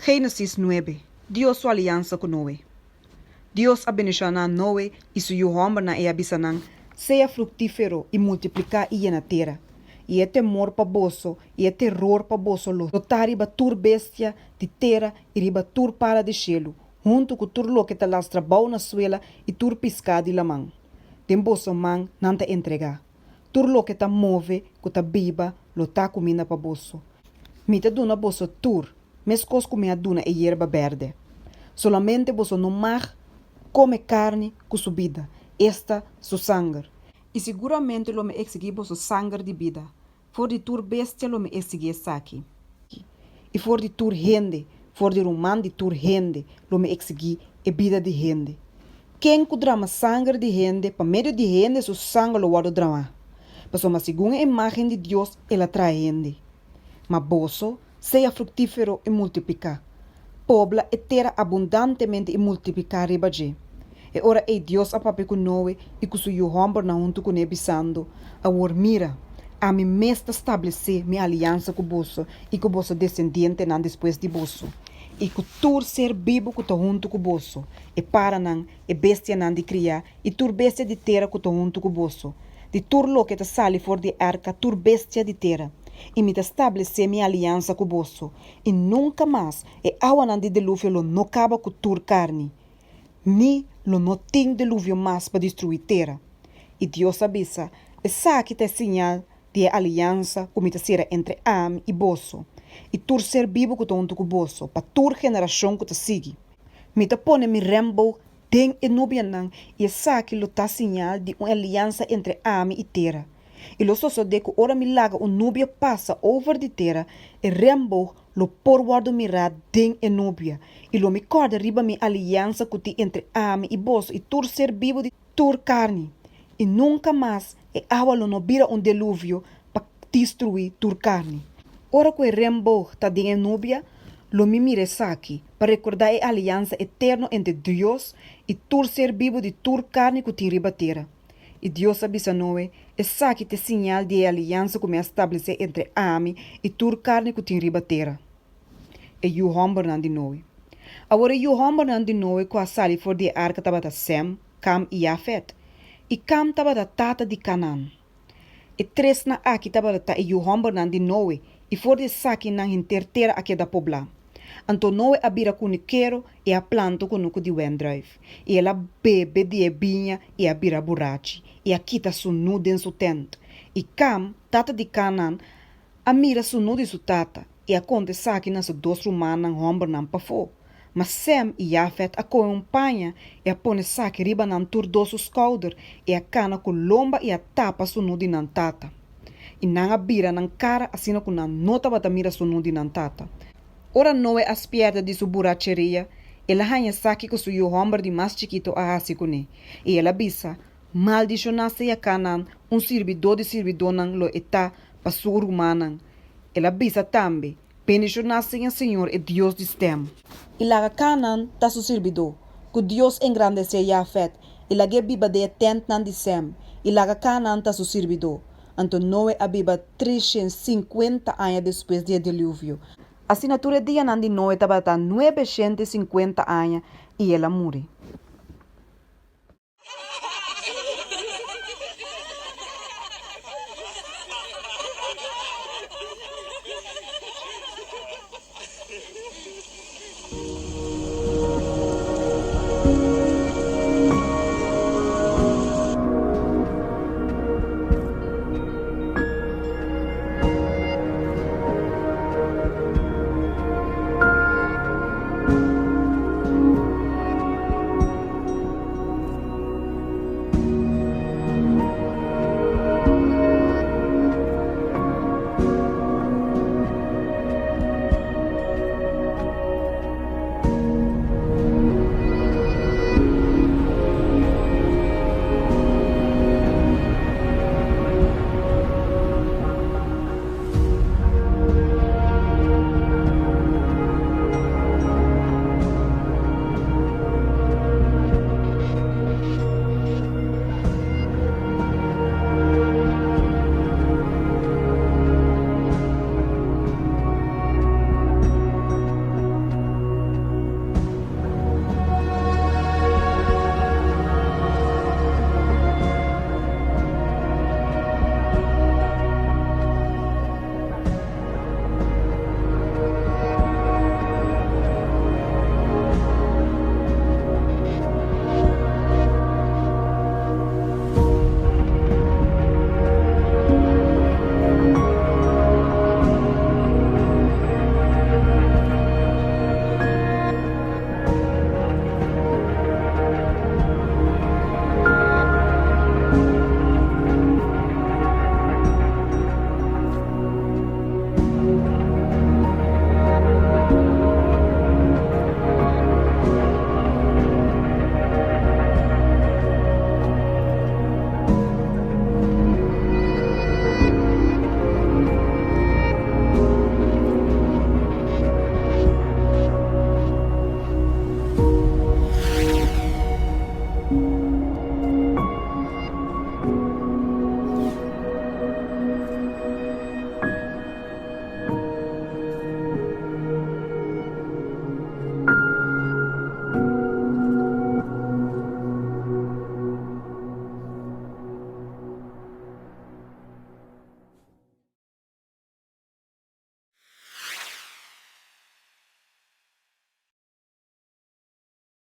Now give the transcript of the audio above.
Génesis 9. Dios su alianza con Noé. Dios abençoará Noé e seu homem na abisanang, seja fructífero e multiplicar e na terra. E é temor para bosso, e é terror para bosso, lotar e batur bestia de terra e ribatur para de gelo, junto com tur lo que te lastra bau na suela e tur piscar de lamang. Tem bosso man não te entregar. Tur lo que te move, que te biba, lo ta comida para bosso. Mita duna bosso tur, mescos comia duna e hierba verde. Solamente bosso não mag come carne com sua vida, esta su sangue. E seguramente lo me exigir bosso sangue de vida. For de tur bestia lo me exigir saki. E for de tur rende, for de roman de tur rende, lo me exigir e vida de rende. Quem que drama sangue de rende, para meio de rende su sangue lo guardo drama. Mas uma segunda imagem de Deus, ela traz rende. Mas bosso, seja fructífero e multiplicar. Pobla e terra abundantemente e multiplicar ribaje. E ora é Deus a papi com Noé e com seu homem na junto com ele bisando. A mira, a mim mesmo estabelecer minha aliança com o bosso e com o bosso descendente não depois de bosso. E com tur ser vivo com o junto com o bosso. E para não, e bestia não de criar, e tur bestia de terra com o junto com o bosso. De tur lo que te sale for de ARKA, tur bestia de terra. E me estabelecer minha aliança com o bosso. E nunca mais, e awa não de dilúvio lo não acaba com tur carne. Ni lo não tem dilúvio mais para destruir terra. E Deus avisa, essa que é sinal de aliança como será entre am e bosso. E tur ser vivo com o bosso, para tur geração que te sigue. Me te pone mi rembo, den e nubia nang, e essa que lo tá sinal de uma aliança entre am e terra. E lo so de que ora mi laga nubia passa over de terra, e rembo lo por wordu mirar den e nubia. E lo mi corda riba mi aliança com ti entre am e bosso, e tur ser vivo de tur carne. E nunca mais e água lo no vira dilúvio para destruir tur carne. Ora que rembo tá den e nubia, lo mi mire aqui para recordar a aliança eterna entre Deus e tur ser vivo de tur carne que ti riba terra. E Deus avisa Noé, essa que te sinal de aliança que me estabelecer entre Ami e tur carne que te riba terra. E o homem de Noé. Agora o homem de Noé que a sali for de ARKA estava Sem, Cam e Jafet. E Cam estava da tata de Canaan. E três na aqui estava o homem de Noé e for de saki na interterra aqui da pobla. Anto Noé abira cuniqueiro e a planta com de wendrive. E ela bebe de ebinha e abira burachi. E a quita su nu den su tent. E Cam, tata de Canaan, a mira su nu de su tata. E a conte saki na su dos rumanan homem nan pa fo. Mas Sem e Jafet a panha e a pone saki riba nan tur dos su skouder. E a cana com lomba e a tapa su nu de nan tata. E nan a bira nan cara asina com nan nota bata mira su nu de nan tata. Ora Noé aspierta de su buracheria, ela hanja saki com seu homem de mais chiquito a hasikune. E ela bisa, maldicionasse a Canaan, servidor de servidonan lo eta pa su rumanan. Ela bisa também, bendicionasse a Senhor e Deus de stem. E la Canaan ta su servidor, que Deus engrandece a Jafet, e la biba de tent nan de Sem, e la Canaan ta su servidor. Anto Noé abiba 350 anos depois do dilúvio. A assinatura de Noé estava a 950 anos e ela morre.